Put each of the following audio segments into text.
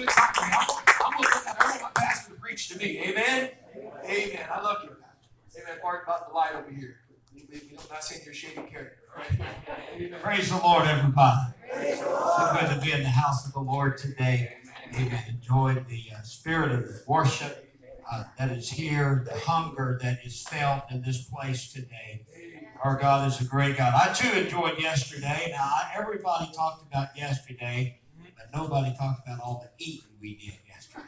good company. I'm going to look at I want my pastor to preach to me. Amen? Amen. I love you, pastor. Amen. Part about the light over here. I'm not saying you're a shady character. Right? Praise the Lord, everybody. So good to be in the house of the Lord today. Amen. Enjoy the spirit of the worship that is here, the hunger that is felt in this place today. Our God is a great God. I too enjoyed yesterday. Now, everybody talked about yesterday, but nobody talked about all the eating we did yesterday.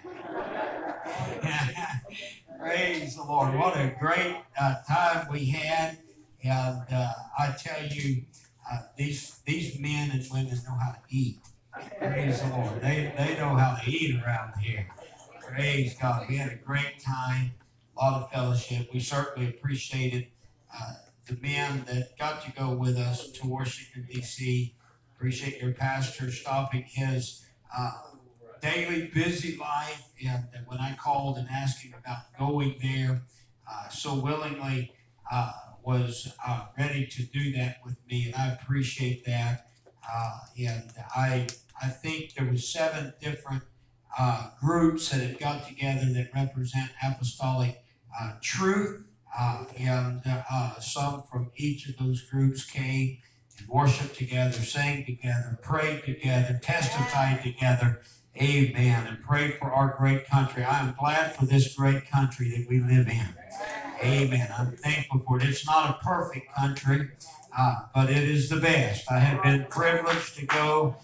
Praise the Lord. What a great time we had. And I tell you, these men and women know how to eat. Praise the Lord. They know how to eat around here. Praise God. We had a great time, a lot of fellowship. We certainly appreciated the men that got to go with us to Washington, D.C. Appreciate your pastor stopping his daily busy life. And when I called and asked him about going there, so willingly was ready to do that with me. And I appreciate that. And I think there were 7 different groups that had got together that represent apostolic truth. And some from each of those groups came and worshiped together, sang together, prayed together, testified together. Amen. And prayed for our great country. I am glad for this great country that we live in. Amen. I'm thankful for it. It's not a perfect country, but it is the best. I have been privileged to go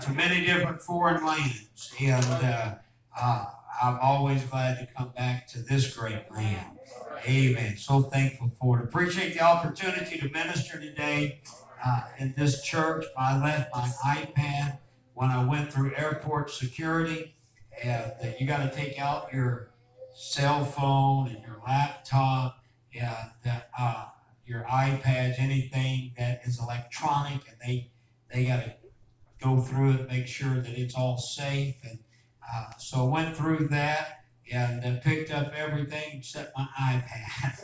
to many different foreign lands, and I'm always glad to come back to this great land. Amen. So thankful for it. Appreciate the opportunity to minister today in this church. I left my iPad when I went through airport security, and you got to take out your cell phone and your laptop and your iPads, anything that is electronic, and they got to go through it, make sure that it's all safe. And so I went through that and picked up everything except my iPad.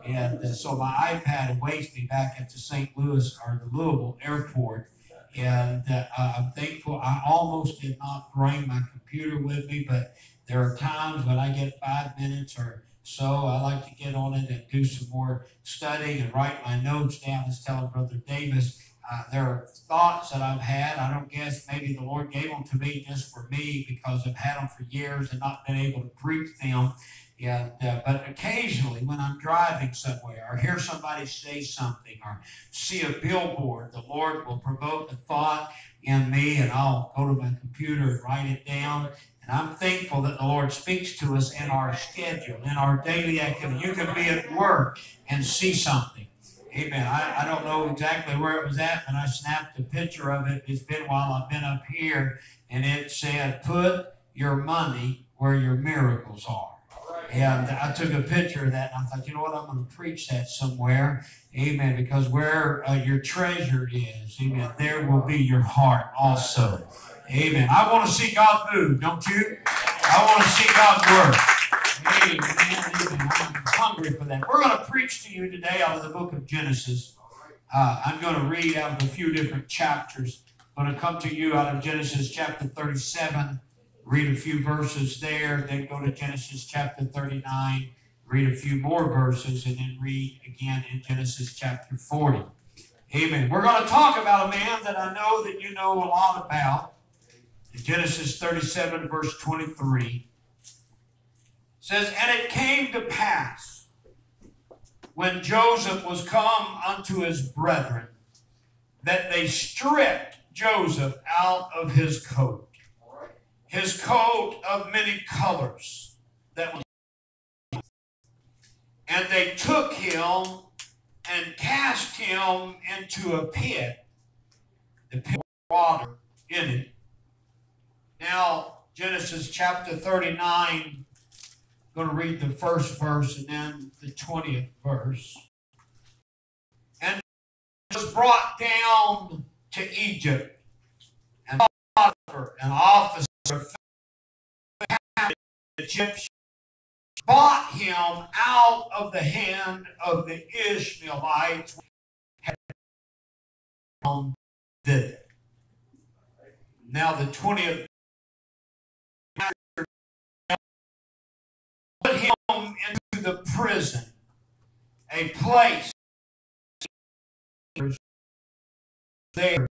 And so my iPad awaits me back at the St. Louis or the Louisville airport. And I'm thankful. I almost did not bring my computer with me, but there are times when I get 5 minutes or so, I like to get on it and do some more studying and write my notes down. As telling Brother Davis, there are thoughts that I've had. I don't guess maybe the Lord gave them to me just for me because I've had them for years and not been able to preach them. And, but occasionally when I'm driving somewhere or hear somebody say something or see a billboard, the Lord will provoke a thought in me, and I'll go to my computer and write it down. And I'm thankful that the Lord speaks to us in our schedule, in our daily activity. You can be at work and see something. Amen. I don't know exactly where it was at, but I snapped a picture of it. It's been a while I've been up here, and it said, "Put your money where your miracles are." And I took a picture of that, and I thought, you know what, I'm going to preach that somewhere. Amen. Because where your treasure is, amen, there will be your heart also. Amen. I want to see God move, don't you? I want to see God work. Amen. I'm hungry for that. We're going to preach to you today out of the book of Genesis. I'm going to read out of a few different chapters. I'm going to come to you out of Genesis chapter 37. Read a few verses there, then go to Genesis chapter 39, read a few more verses, and then read again in Genesis chapter 40. Amen. We're going to talk about a man that I know that you know a lot about. In Genesis 37, verse 23, says, "And it came to pass, when Joseph was come unto his brethren, that they stripped Joseph out of his coat of many colors, and they took him and cast him into a pit, the pit with water in it." Now, Genesis chapter 39, I'm going to read the first verse and then the 20th verse. "And was brought down to Egypt, and Potiphar, an officer of the Egyptians, bought him out of the hand of the Ishmaelites." Now the 20th the prison, a place there.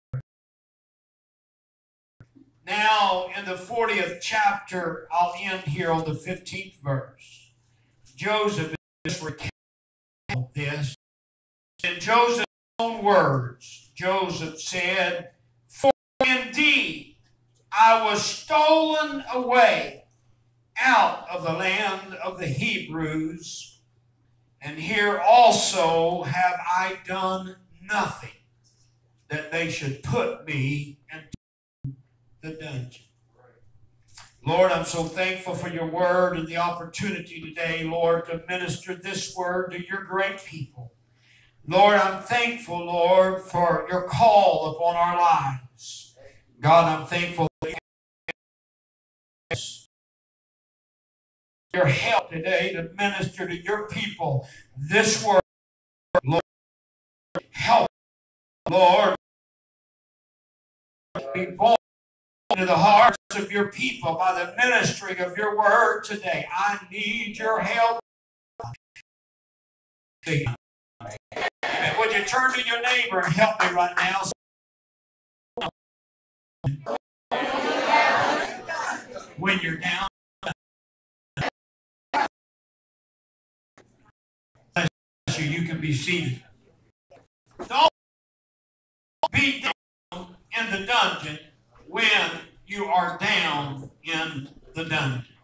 Now, in the 40th chapter, I'll end here on the 15th verse. Joseph is recounting this. In Joseph's own words, Joseph said, "For indeed I was stolen away out of the land of the Hebrews, and here also have I done nothing that they should put me into the dungeon." Lord, I'm so thankful for your word and the opportunity today, Lord, to minister this word to your great people. Lord, I'm thankful, Lord, for your call upon our lives. God, I'm thankful for your help today to minister to your people this word. Lord, help, Lord, be born into the hearts of your people by the ministering of your word today. I need your help. Amen. Would you turn to your neighbor and help me right now? When you're down, you can be seated. Don't be down in the dungeon when you are down in the dungeon.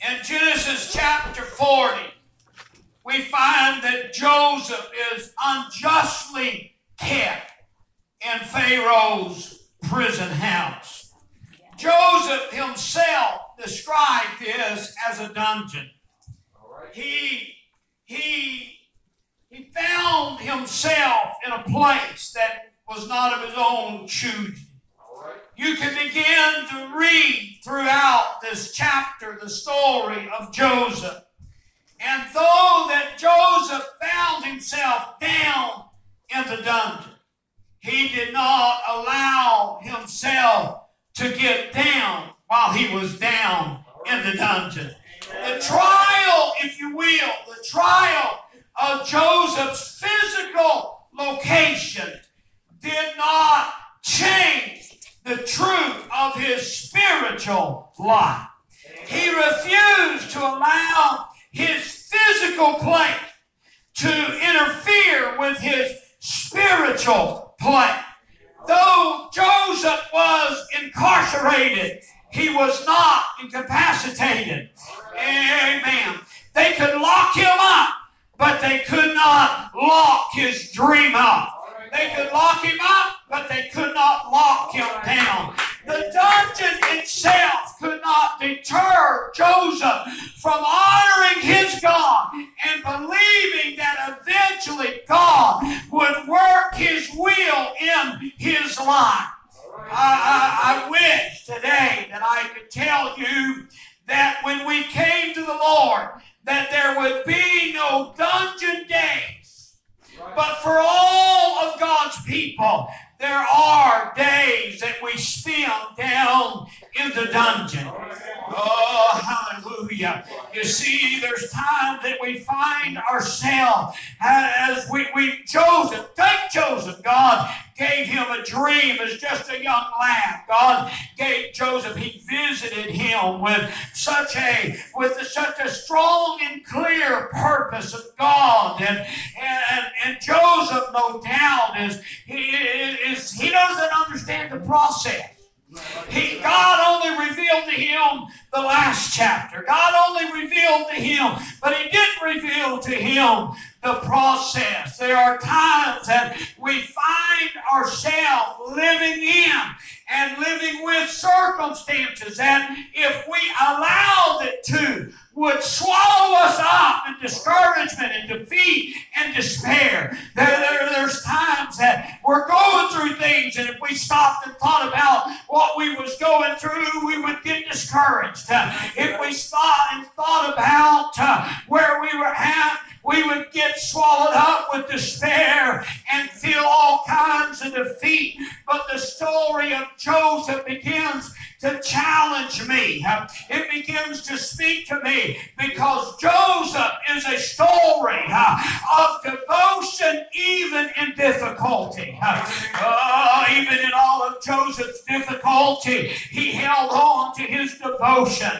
In Genesis chapter 40, we find that Joseph is unjustly kept in Pharaoh's prison house. Joseph himself described this as a dungeon. He found himself in a place that was not of his own choosing. You can begin to read throughout this chapter the story of Joseph. And though that Joseph found himself down in the dungeon, he did not allow himself to get down while he was down in the dungeon. The trial, if you will, the trial of Joseph's physical location did not change the truth of his spiritual life. He refused to allow his physical place to interfere with his spiritual place. Though Joseph was incarcerated, he was not incapacitated. Amen. They could lock him up, but they could not lock his dream up. They could lock him up, but they could not lock him down. The dungeon itself could not deter Joseph from honoring his God and believing that eventually God would work his will in his life. I wish today that I could tell you that when we came to the Lord, that there would be no dungeon days. But for all of God's people, there are days that we spend down in the dungeon. Oh, hallelujah. You see, there's times that we find ourselves as Joseph, take Joseph, God gave him a dream as just a young lad. God gave Joseph, he visited him with such a strong and clear purpose of God. And Joseph, no doubt, he doesn't understand the process. God only revealed to him the last chapter. God only revealed to him, but he didn't reveal to him the process. There are times that we find ourselves living in and living with circumstances that, if we allowed it to, would swallow us up in discouragement and defeat and despair. There's times that we're going through things, and if we stopped and thought about what we was going through, we would get discouraged. If we stopped and thought about where we were at, we would get swallowed up with despair and feel all kinds of defeat. But the story of Joseph begins to to challenge me. It begins to speak to me because Joseph is a story of devotion even in difficulty. Even in all of Joseph's difficulty, he held on to his devotion.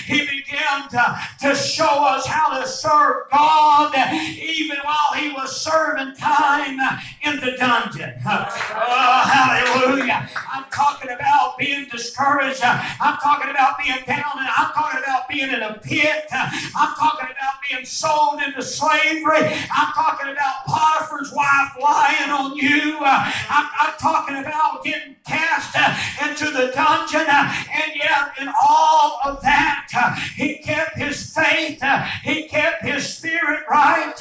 He began to show us how to serve God even while he was serving time in the dungeon. Hallelujah. I'm talking about being discouraged. I'm talking about being down. I'm talking about being in a pit. I'm talking about being sold into slavery. I'm talking about Potiphar's wife lying on you. I'm talking about getting cast into the dungeon. And yet in all of that, he kept his faith. He kept his spirit right.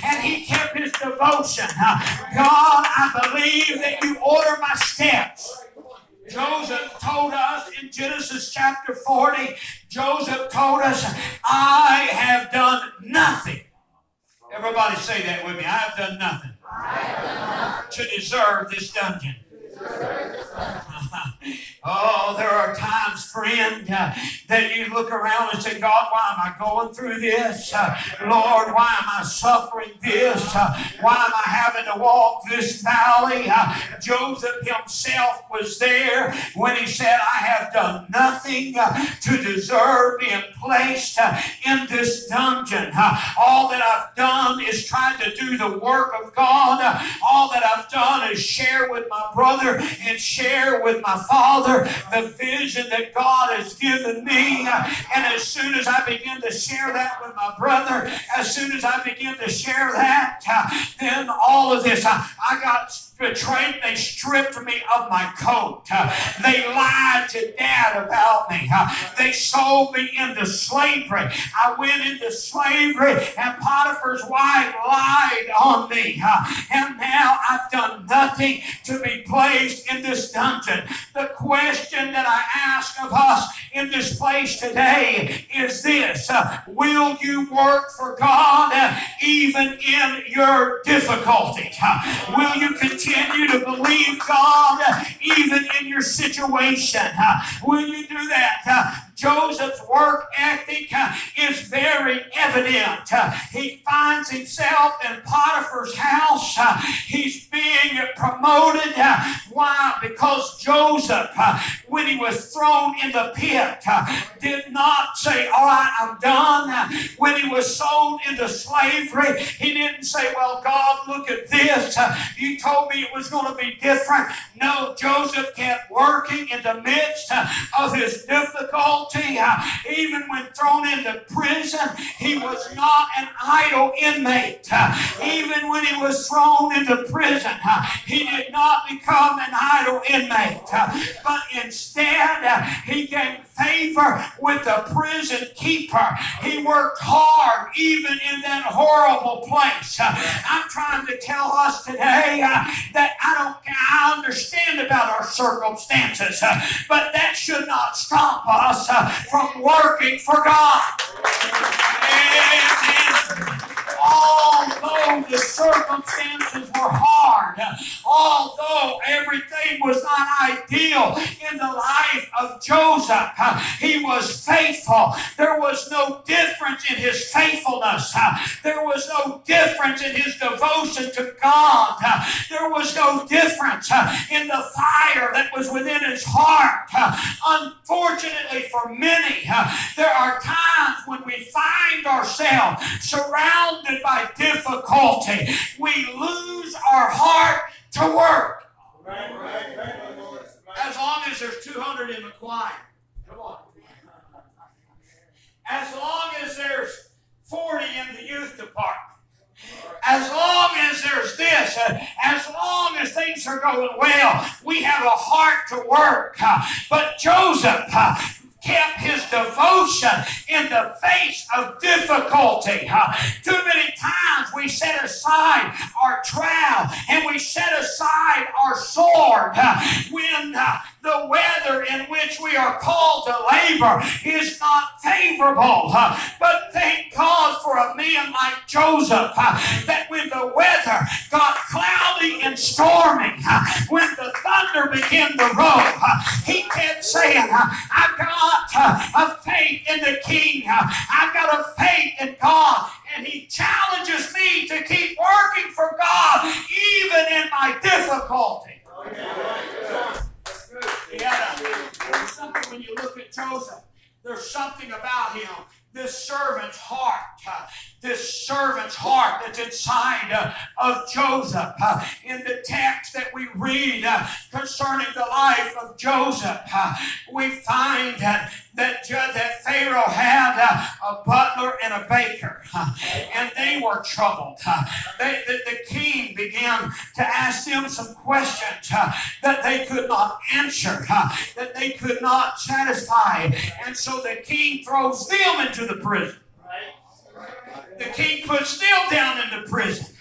And he kept his devotion. God, I believe that you order my steps. Joseph told us in Genesis chapter 40, Joseph told us, I have done nothing. Everybody say that with me. I have done nothing to deserve this dungeon. Oh, there are times, friend, that you look around and say, God, why am I going through this? Lord, why am I suffering this? Why am I having to walk this valley? Joseph himself was there when he said, I have done nothing to deserve being placed in this dungeon. All that I've done is tried to do the work of God. All that I've done is share with my brother and share with my father the vision that God has given me. And as soon as I begin to share that with my brother, as soon as I begin to share that, then all of this, I got betrayed. They stripped me of my coat. They lied to Dad about me. They sold me into slavery. I went into slavery and Potiphar's wife lied on me. And now I've done nothing to be placed in this dungeon. The question that I ask of us in this place today is this: will you work for God even in your difficulties? Will you continue to believe God even in your situation? Will you do that? Joseph's work ethic is very evident. He finds himself in Potiphar's house. He's being promoted. Why? Because Joseph, when he was thrown in the pit, did not say, all right, I'm done. When he was sold into slavery, he didn't say, well, God, look at this. You told me it was going to be different. No, Joseph kept working in the midst of his difficulty. Even when thrown into prison, he was not an idle inmate. Even when he was thrown into prison, he did not become an idle inmate. But instead, he gained favor with the prison keeper. He worked hard even in that horrible place. I'm trying to tell us today that I understand about our circumstances, but that should not stop us from working for God. Amen. Although the circumstances were hard, although everything was not ideal in the life of Joseph, he was faithful. There was no difference in his faithfulness. There was no difference in his devotion to God. There was no difference in the fire that was within his heart. Unfortunately for many, there are times when we find ourselves surrounded by difficulty. We lose our heart to work. As long as there's 200 in the choir. Come on. As long as there's 40 in the youth department. As long as there's this, as long as things are going well, we have a heart to work. But Joseph kept his devotion in the face of difficulty. Too many times we set aside our trowel and we set aside our sword when the the weather in which we are called to labor is not favorable. But thank God for a man like Joseph, that when the weather got cloudy and stormy, when the thunder began to roll, he kept saying, I got a faith in the King. I got a faith in God. And he challenges me to keep working for God even in my difficulty. There's something when you look at Joseph, there's something about him. This servant's heart that's inside of Joseph. In the text that we read concerning the life of Joseph, we find that Pharaoh had a butler and a baker, and they were troubled. The king began to ask them some questions that they could not answer, that they could not satisfy, and so the king throws them into the prison. The king puts them down into prison.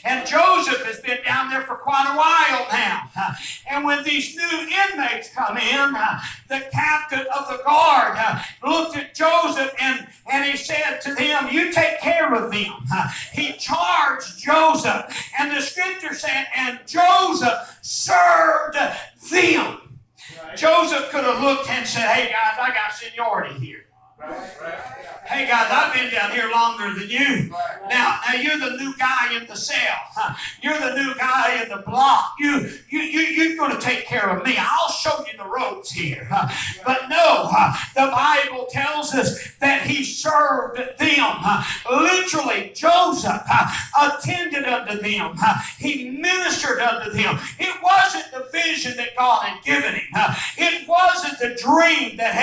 And Joseph has been down there for quite a while now. And when these new inmates come in, the captain of the guard looked at Joseph and he said to them, you take care of them. He charged Joseph. And the scripture said, and Joseph served them. Joseph could have looked and said, hey guys, I got seniority here. Hey guys, I've been down here longer than you. Now you're the new guy in the cell. You're the new guy in the block. You're going to take care of me. I'll show you the ropes here. But no, the Bible tells us that he served them. Literally, Joseph attended unto them. He ministered unto them. It wasn't the vision that God had given him. It wasn't the dream that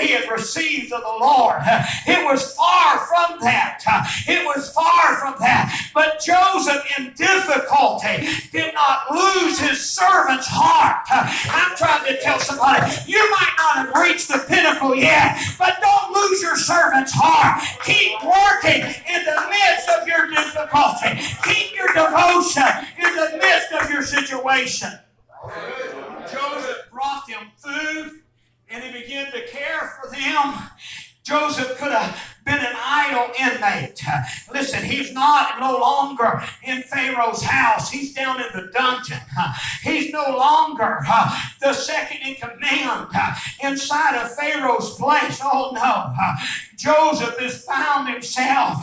he had received of the Lord. It was far from that. It was far from that. But Joseph, in difficulty, did not lose his servant's heart. I'm trying to tell somebody, you might not have reached the pinnacle yet, but don't lose your servant's heart. Keep working in the midst of your difficulty. Keep your devotion in the midst of your situation. Joseph brought them food, and he began to care for them. Joseph could have been an idle inmate. Listen, he's no longer in Pharaoh's house. He's down in the dungeon. He's no longer the second in command inside of Pharaoh's place. Oh no. Joseph has found himself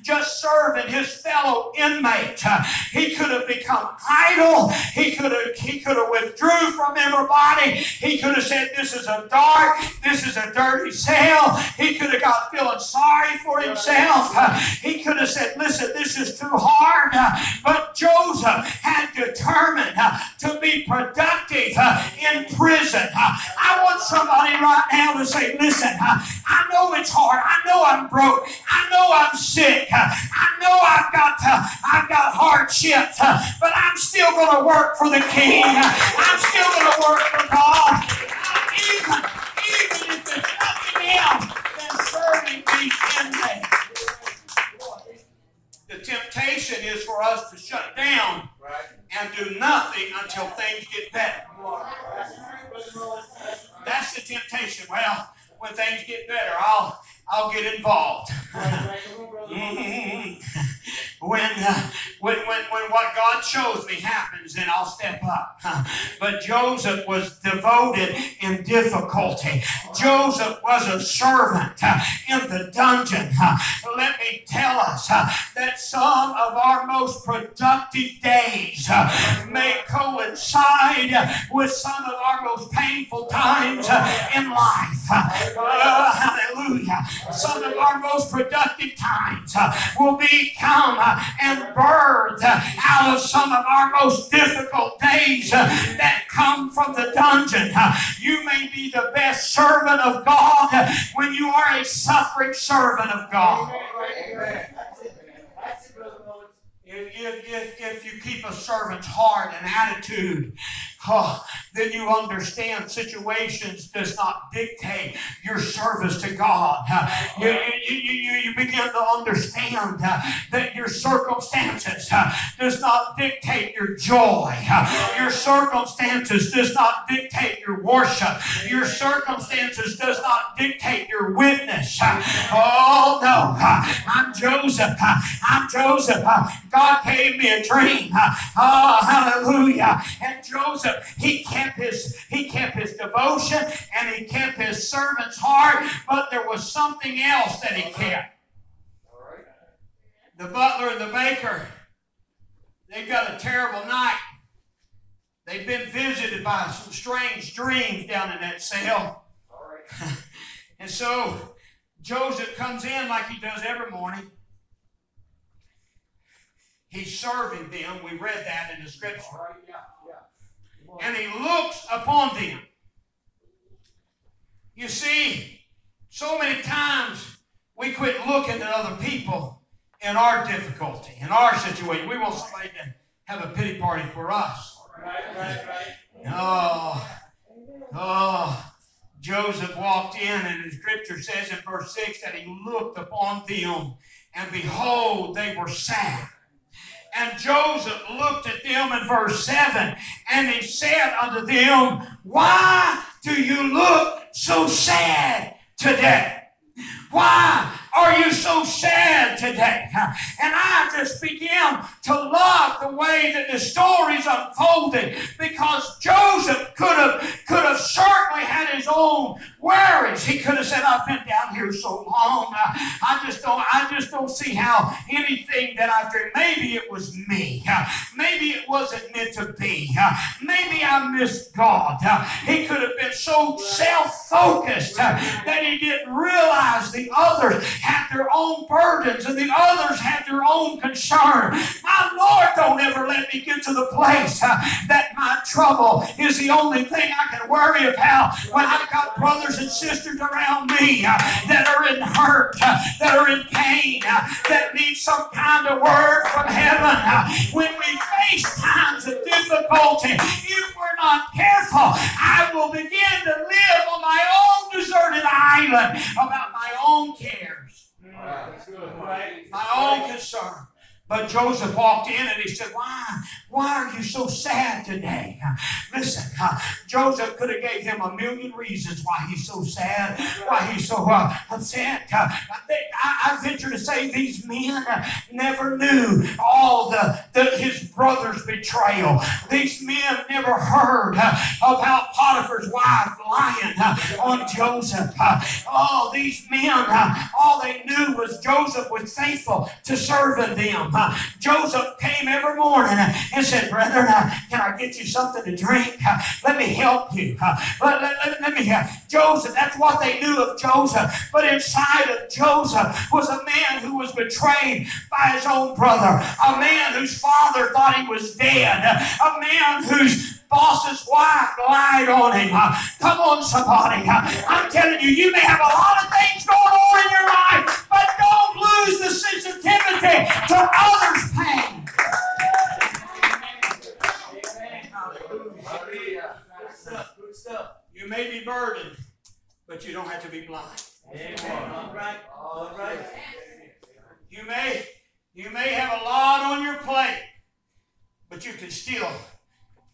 just serving his fellow inmates. He could have become idle. He could have withdrew from everybody. He could have said, this is a dark, this is a dirty cell. He could have got feeling sorry for himself. He could have said, listen, this is too hard. But Joseph had determined to be productive in prison. I want somebody right now to say, listen, I know it's hard. I know I'm broke. I know I'm sick. I know I've got hardships, but I'm still going to work for the King. I'm still going to work for God. Even if there's nothing else than serving these inmates. The temptation is for us to shut down and do nothing until things get better. That's the temptation. Well, when things get better, I'll get involved. When what God shows me happens, then I'll step up. But Joseph was devoted in difficulty. Joseph was a servant in the dungeon. Let me tell us that some of our most productive days may coincide with some of our most painful times in life. Hallelujah. Some of our most productive times will become and birthed out of some of our most difficult days that come from the dungeon. You may be the best servant of God when you are a suffering servant of God. If you keep a servant's heart and attitude, then you understand situations does not dictate your service to God. You begin to understand that your circumstances does not dictate your joy. Your circumstances does not dictate your worship. Your circumstances does not dictate your witness. Oh no, I'm Joseph. I'm Joseph. God gave me a dream. Oh, hallelujah. And Joseph, he kept his devotion and he kept his servant's heart, but there was something else that he kept. The butler and the baker, they've got a terrible night. They've been visited by some strange dreams down in that cell. And so Joseph comes in like he does every morning. He's serving them. We read that in the scripture. And he looks upon them. You see, so many times we quit looking at other people in our difficulty, in our situation. We want somebody to have a pity party for us. Joseph walked in, and the scripture says in verse 6 that he looked upon them, and behold, they were sad. And Joseph looked at them in verse 7, and he said unto them, why do you look so sad today? Why are you so sad today? And I just began to love the way that the story's unfolding, because Joseph could have certainly had his own worries. He could have said, I've been down here so long. I just don't see how anything that I've dreamed. Maybe it was me. Maybe it wasn't meant to be. Maybe I missed God. He could have been so self-focused that he didn't realize the others had their own burdens and the others had their own concern. My Lord, don't ever let me get to the place that my trouble is the only thing I can worry about when I've got brothers and sisters around me that are in hurt, that are in pain, that need some kind of word from heaven. When we face times of difficulty, if we're not careful, I will begin to live on my own deserted island about my own cares, my own concern. But Joseph walked in and he said, why are you so sad today? Listen, Joseph could have gave him a million reasons why he's so sad, why he's so upset. I venture to say these men never knew all his brother's betrayal. These men never heard about Potiphar's wife lying on Joseph. These men, all they knew was Joseph was faithful to serving them. Joseph came every morning and said, brethren, can I get you something to drink? Let me help you. Let me help. Joseph, that's what they knew of Joseph. But inside of Joseph was a man who was betrayed by his own brother. A man whose father thought he was dead. A man whose boss's wife lied on him. Come on, somebody. I'm telling you, you may have a lot of things going on in your life, but don't lose the sensitivity to others' pain. Good stuff. You may be burdened, but you don't have to be blind. All right. You may have a lot on your plate, but you can still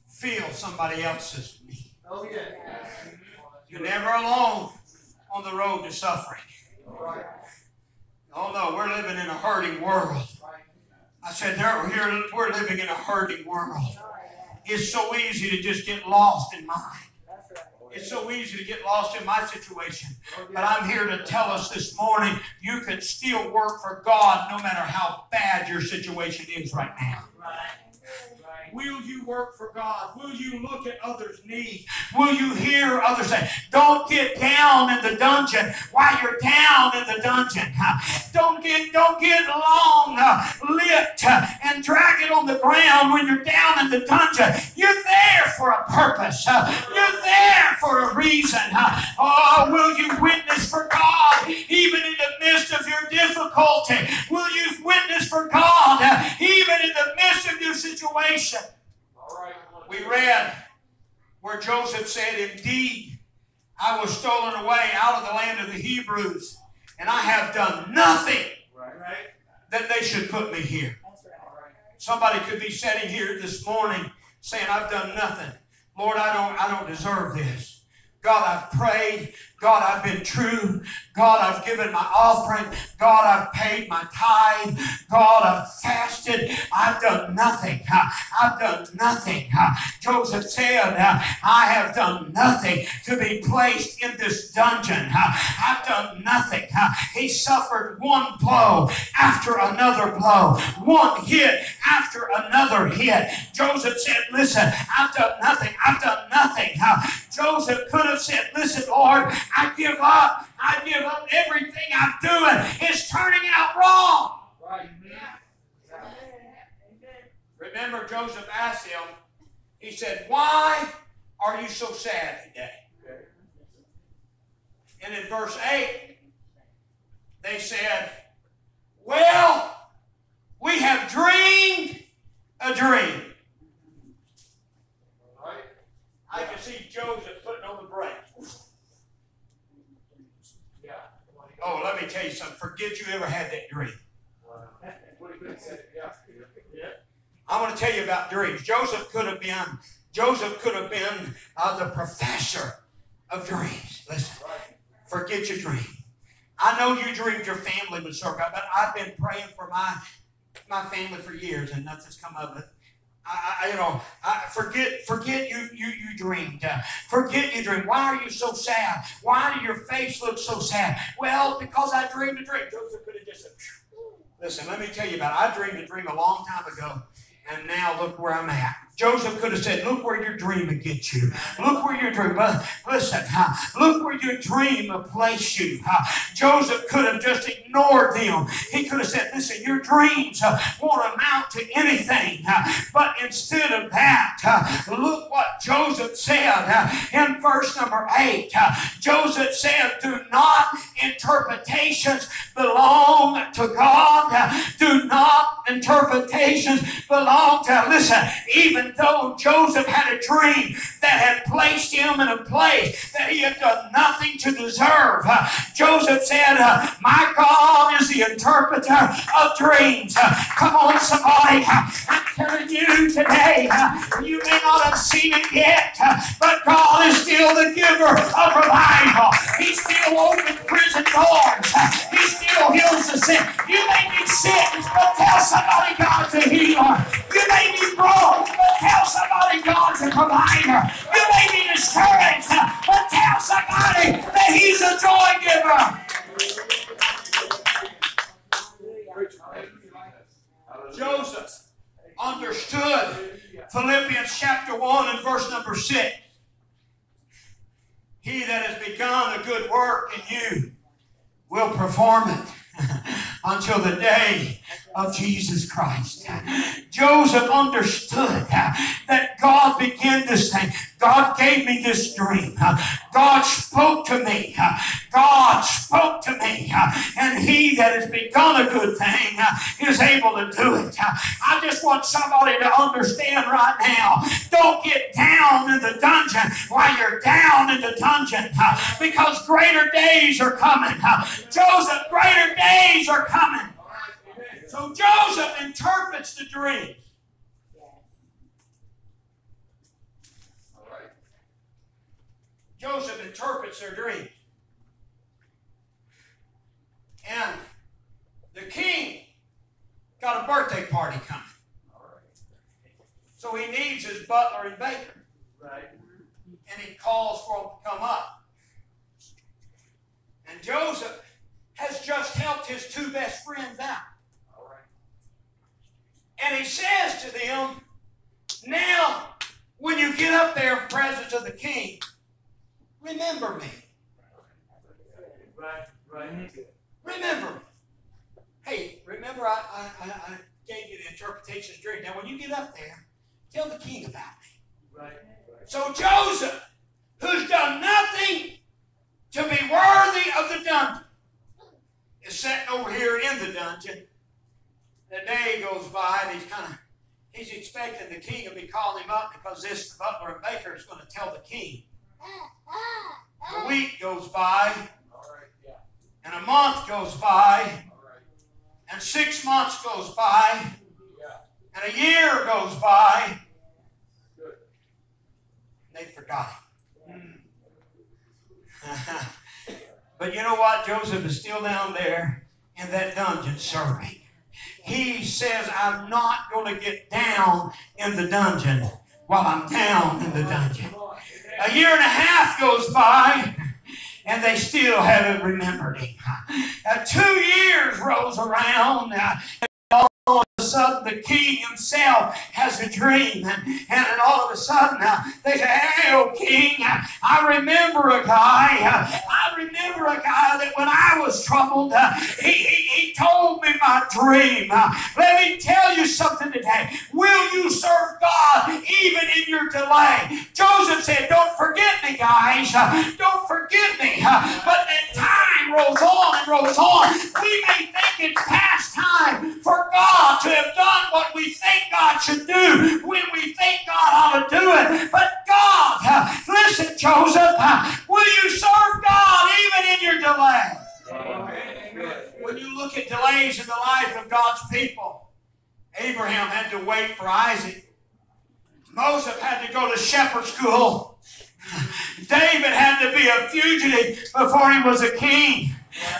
feel somebody else's need. Oh, yeah. You're never alone on the road to suffering. Oh no, we're living in a hurting world. I said, we're living in a hurting world. It's so easy to just get lost in mine. It's so easy to get lost in my situation. But I'm here to tell us this morning, you can still work for God no matter how bad your situation is right now. Will you work for God? Will you look at others' needs? Will you hear others say, don't get down in the dungeon while you're down in the dungeon. Don't get long lipped and drag it on the ground when you're down in the dungeon. You're there for a purpose. You're there for a reason. Oh, will you witness for God even in the midst of your difficulty? Will you witness for God even in the midst of your situation? We read where Joseph said, indeed, I was stolen away out of the land of the Hebrews, and I have done nothing that they should put me here. Somebody could be sitting here this morning saying, I've done nothing. Lord, I don't deserve this. God, I've prayed. God, I've been true. God, I've given my offering. God, I've paid my tithe. God, I've fasted. I've done nothing. I've done nothing. Joseph said, I have done nothing to be placed in this dungeon. I've done nothing. He suffered one blow after another blow, one hit after another hit. Joseph said, listen, I've done nothing. I've done nothing. Joseph could have said, listen, Lord, I give up. I give up everything I'm doing. It's turning out wrong. Right. Remember, Joseph asked him, he said, why are you so sad today? And in verse 8, they said, well, we have dreamed a dream. I can see Joseph putting on the brakes. Oh, let me tell you something. Forget you ever had that dream. I want to tell you about dreams. Joseph could have been the professor of dreams. Listen, forget your dream. I know you dreamed your family would serve God, but I've been praying for my family for years, and nothing's come of it. Forget you dreamed. Forget you dreamed. Why are you so sad? Why do your face look so sad? Well, because I dreamed a dream. Joseph could have just said, listen, let me tell you about it. I dreamed a dream a long time ago, and now look where I'm at. Joseph could have said, look where your dream will get you. Look where your dream, listen, look where your dream will place you. Joseph could have just ignored them. He could have said, listen, your dreams won't amount to anything. But instead of that, look what Joseph said in verse number 8. Joseph said, do not interpretations belong to God? Do not interpretations belong to, listen, even though Joseph had a dream that had placed him in a place that he had done nothing to deserve, Joseph said, my God is the interpreter of dreams. Come on, somebody. I'm telling you today, you may not have seen it yet, but God is still the giver of revival. He still opens prison doors. He still heals the sick. You may be sick, but tell somebody God's a healer. You may be broke, but tell somebody God's a provider. You may be discouraged, but tell somebody that He's a joy giver. Joseph understood Philippians chapter 1 and verse number 6. He that has begun a good work in you will perform it until the day of Jesus Christ. Joseph understood that God began this thing. God gave me this dream. God spoke to me. God spoke to me. And He that has begun a good thing is able to do it. I just want somebody to understand right now. Don't get down in the dungeon while you're down in the dungeon, because greater days are coming. Joseph, greater days are coming. So Joseph interprets the dream. Joseph interprets their dream. And the king got a birthday party coming. So he needs his butler and baker. And he calls for them to come up. And Joseph has just helped his two best friends out. And he says to them, now, when you get up there in presence of the king, remember me. Remember me. Hey, remember I gave you the interpretation of the dream. Now, when you get up there, tell the king about me. So Joseph, who's done nothing to be worthy of the dungeon, is sitting over here in the dungeon. The day goes by and He's expecting the king to be calling him up because this butler and baker is going to tell the king. A week goes by, and a month goes by, and 6 months goes by, and a year goes by. They forgot him. But you know what? Joseph is still down there in that dungeon serving. He says, I'm not going to get down in the dungeon while I'm down in the dungeon. A year and a half goes by, and they still haven't remembered him. 2 years rolls around, all of a sudden the king himself has a dream, and all of a sudden they say, hey, oh king, I remember a guy that when I was troubled, he told me my dream. Let me tell you something today. Will you serve God even in your delay? Joseph said, don't forget me, guys. Don't forget me. But then time rolls on and rolls on. We may think it's past time for God to have done what we think God should do when we think God ought to do it. But God, listen, Joseph, will you serve God even in your delay? When you look at delays in the life of God's people, Abraham had to wait for Isaac. Moses had to go to shepherd school. David had to be a fugitive before he was a king.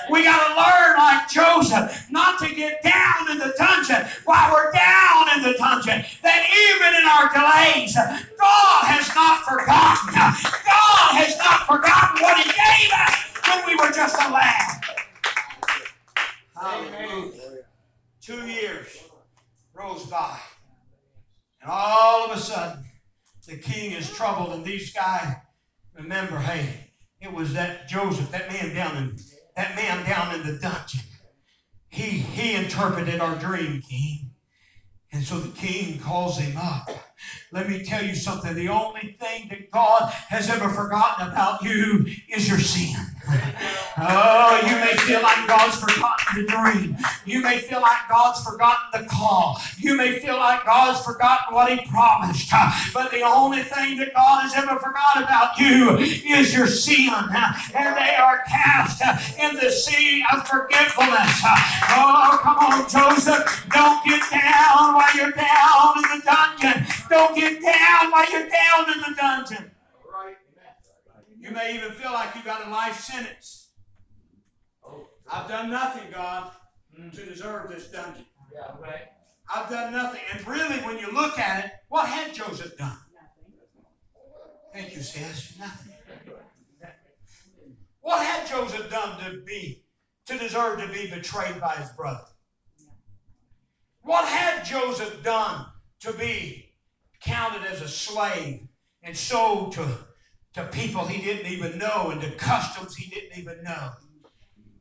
We got to learn, like Joseph, not to get down in the dungeon while we're down in the dungeon. That even in our delays, God has not forgotten. God has not forgotten what He gave us when we were just a lad. Hallelujah. 2 years rolls by, and all of a sudden, the king is troubled, and these guys remember, hey, it was that Joseph, that man down in the dungeon. He interpreted our dream, king. And so the king calls him up. Let me tell you something. The only thing that God has ever forgotten about you is your sin. Oh, you may feel like God's forgotten the dream. You may feel like God's forgotten the call. You may feel like God's forgotten what He promised. But the only thing that God has ever forgotten about you is your sin. And they are cast in the sea of forgetfulness. Oh, come on, Joseph. Don't get down while you're down in the dungeon. Don't get down while you're down in the dungeon. You may even feel like you got a life sentence. I've done nothing, God, to deserve this dungeon. I've done nothing. And really, when you look at it, what had Joseph done? Thank you, sis. Nothing. What had Joseph done to deserve to be betrayed by his brother? What had Joseph done to be counted as a slave and sold to people he didn't even know and to customs he didn't even know?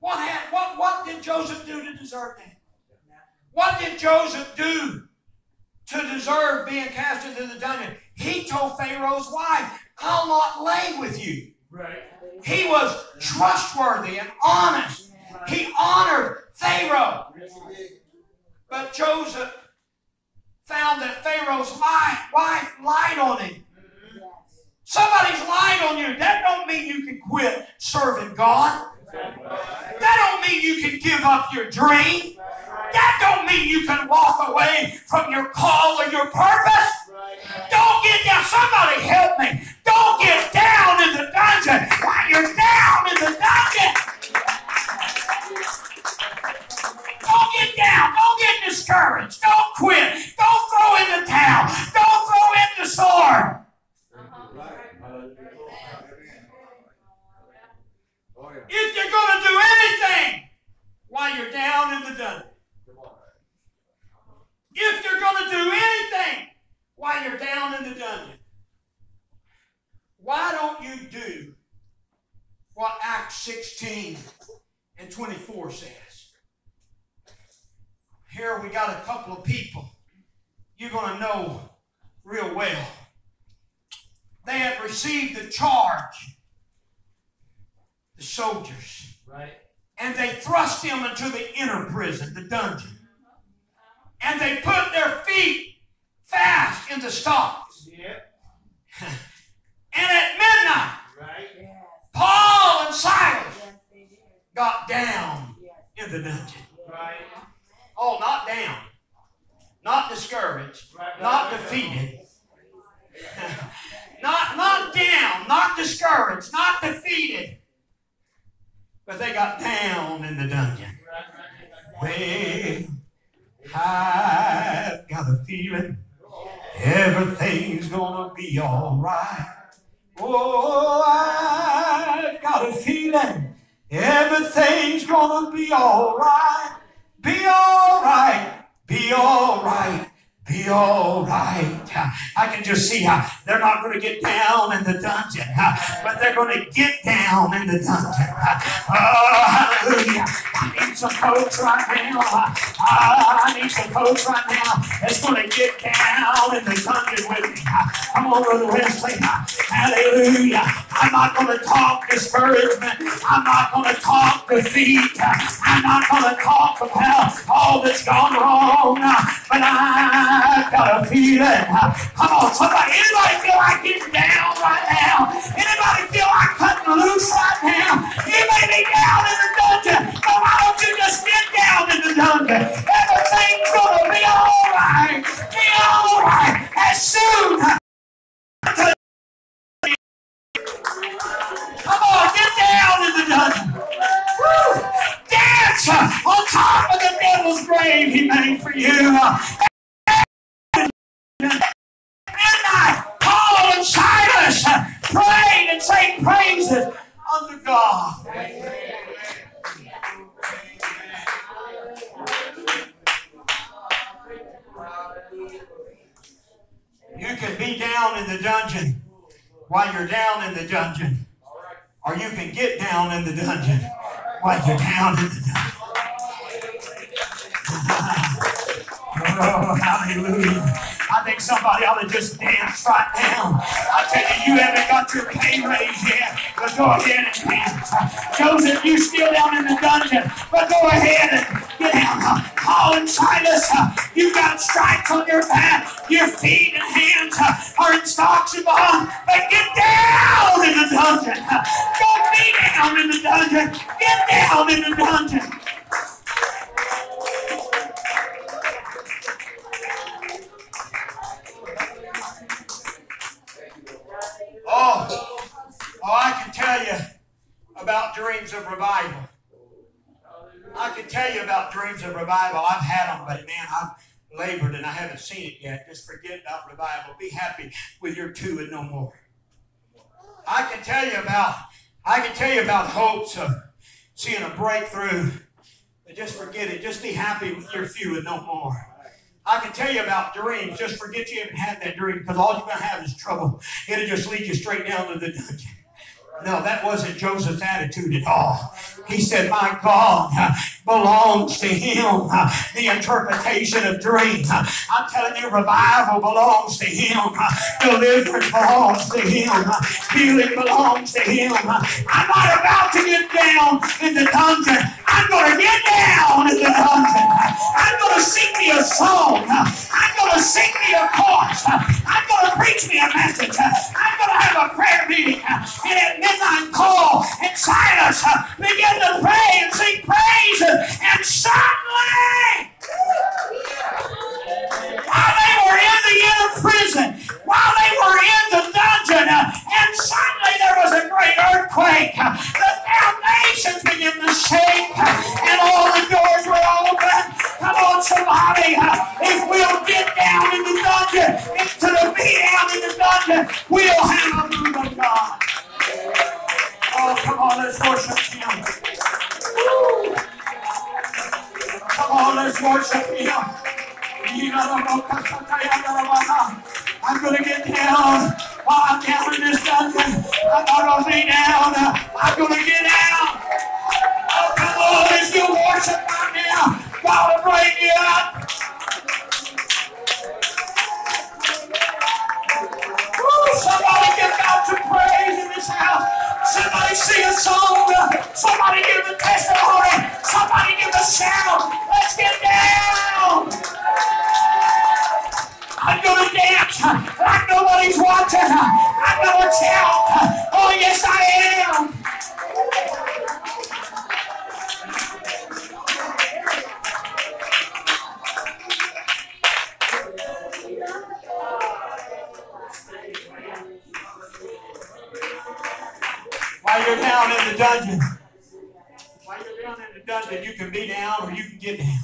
What did Joseph do to deserve that? What did Joseph do to deserve being cast into the dungeon? He told Pharaoh's wife, I'll not lay with you. Right. He was trustworthy and honest. He honored Pharaoh. But Joseph found that Pharaoh's wife lied on him. Somebody's lied on you. That don't mean you can quit serving God. That don't mean you can give up your dream. That don't mean you can walk away from your call or your purpose. Don't get down. Somebody help me. Don't get down in the dungeon while you're down in the dungeon. Don't get down. Don't get discouraged. Don't quit. Don't throw in the towel. Don't throw in the sword. If you're going to do anything while you're down in the dungeon, if you're going to do anything while you're down in the dungeon, why don't you do what Acts 16 and 24 says? Here we got a couple of people you're going to know real well. They had received the charge, the soldiers, right? And they thrust him into the inner prison, the dungeon. And they put their feet fast in the stocks. And at midnight, Paul and Silas got down in the dungeon. Oh, not down. Not discouraged. Not defeated. Not down. Not discouraged. Not defeated. But they got down in the dungeon. Well, I've got a feeling everything's gonna be all right. Oh, I've got a feeling everything's gonna be all right. Be all right. Be all right. Be all right. I can just see how they're not going to get down in the dungeon, but they're going to get down in the dungeon. Oh, hallelujah. I need some folks right now. I need some folks right now that's going to get down in the dungeon with me. Come on, Brother Wesley. Hallelujah. I'm not going to talk discouragement. I'm not going to talk defeat. I'm not going to talk about all that's gone wrong. But I've got a feeling. Come on, somebody. Anybody feel like getting down right now? Anybody feel like cutting loose right now? You may be down in the dungeon, but why don't you just get down in the dungeon? Everything's going to be all right. Be all right. As soon as come on, get down in the dungeon. Woo. Dance on top of the devil's grave he made for you. Midnight, Paul and Silas prayed and sang praises unto God. You can be down in the dungeon while you're down in the dungeon. Or you can get down in the dungeon while you're down in the dungeon. Oh, hallelujah. I think somebody ought to just dance right now. I tell you, you haven't got your pay raise yet, but go ahead and dance. Joseph, you still down in the dungeon, but go ahead and get down. Paul and Silas, you've got stripes on your back. Your feet and hands are in stocks and bonds, but get down in the dungeon. Don't be down in the dungeon. Get down in the dungeon. Oh, I can tell you about dreams of revival. I can tell you about dreams of revival. I've had them, but man, I've labored and I haven't seen it yet. Just forget about revival. Be happy with your 2 and no more. I can tell you about hopes of seeing a breakthrough. But just forget it. Just be happy with your few and no more. I can tell you about dreams. Just forget you even had that dream, because all you're going to have is trouble. It'll just lead you straight down to the dungeon. No, that wasn't Joseph's attitude at all. He said, my God belongs to him. The interpretation of dreams. I'm telling you, revival belongs to him. Deliverance belongs to him. Healing belongs to him. I'm not about to get down in the dungeon. I'm going to get down in the dungeon. I'm going to sing me a song. I'm going to sing me a chorus. I'm going to preach me a message. I'm going to have a prayer meeting. And at midnight, Paul and Silas began to pray and sing praises. And suddenly, while they were in the inner prison, while they were in the dungeon, and suddenly there was a great earthquake. The foundations began to shake, and all the doors were open. Come on, somebody. If we'll get down in the dungeon, into the be down in the dungeon, we'll have a move of God. Oh, come on, let's worship him. Come on, let's worship him. I'm going to get down while I'm down in this dungeon. I'm not going to be down. I'm going to get out. Oh, come on, let's do worship right now. God will bring you up. Woo, somebody give God some praise in this house. Somebody sing a song. Somebody give a testimony. Somebody give a shout. Let's get down. I'm going to While you're down in the dungeon, you can be down or you can get down.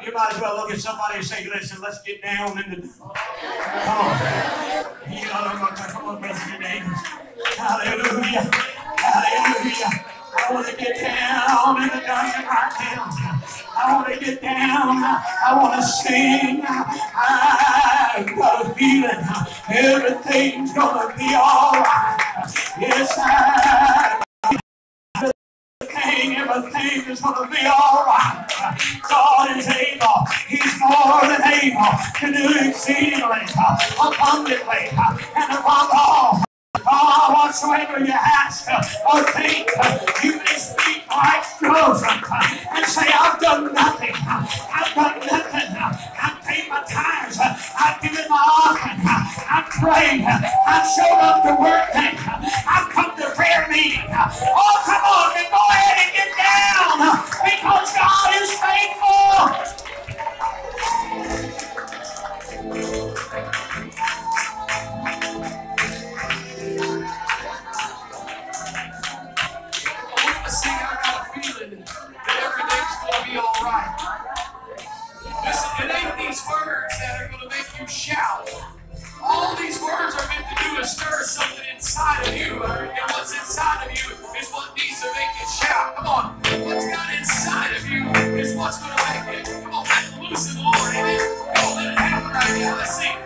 You might as well look at somebody and say, listen, let's get down in the dungeon. Come on. Come on, bless your neighbors. Hallelujah. Hallelujah. I want to get down in the dungeon right now. I want to get down. I want to sing. I've got a feeling everything's going to be all right. Yes, everything is going to be all right. God is able. He's more than able to do exceedingly, abundantly, and above all. Whatsoever you ask or think, you may speak like Joseph and say, I've done nothing. I've done nothing. I've paid my tithes. I've given my offering. I've prayed. I've showed up to work. I've come to prayer meeting. Oh, come on and go ahead and get down because God is faithful. Words that are going to make you shout. All these words are meant to do is stir something inside of you, and what's inside of you is what needs to make you shout. Come on, what's got inside of you is what's going to make it. Come on, let it loose in the Lord, amen. Come on, let it happen right now. Let's sing.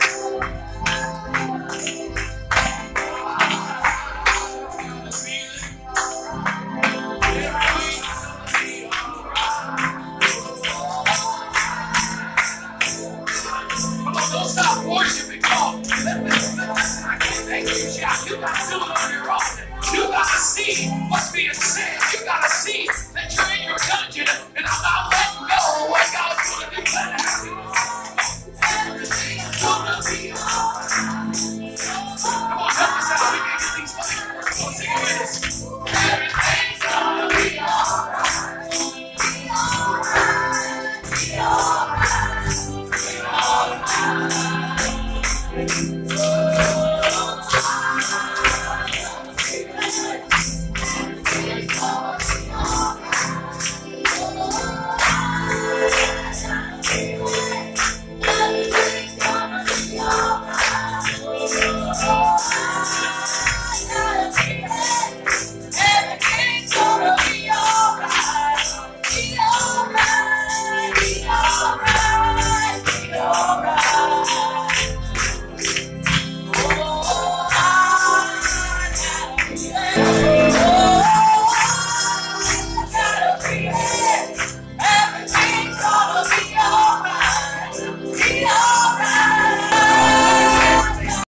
Don't stop worshiping God. Listen, I can't make you shout. You got to do it on your own. You got to see what's being said. You got to see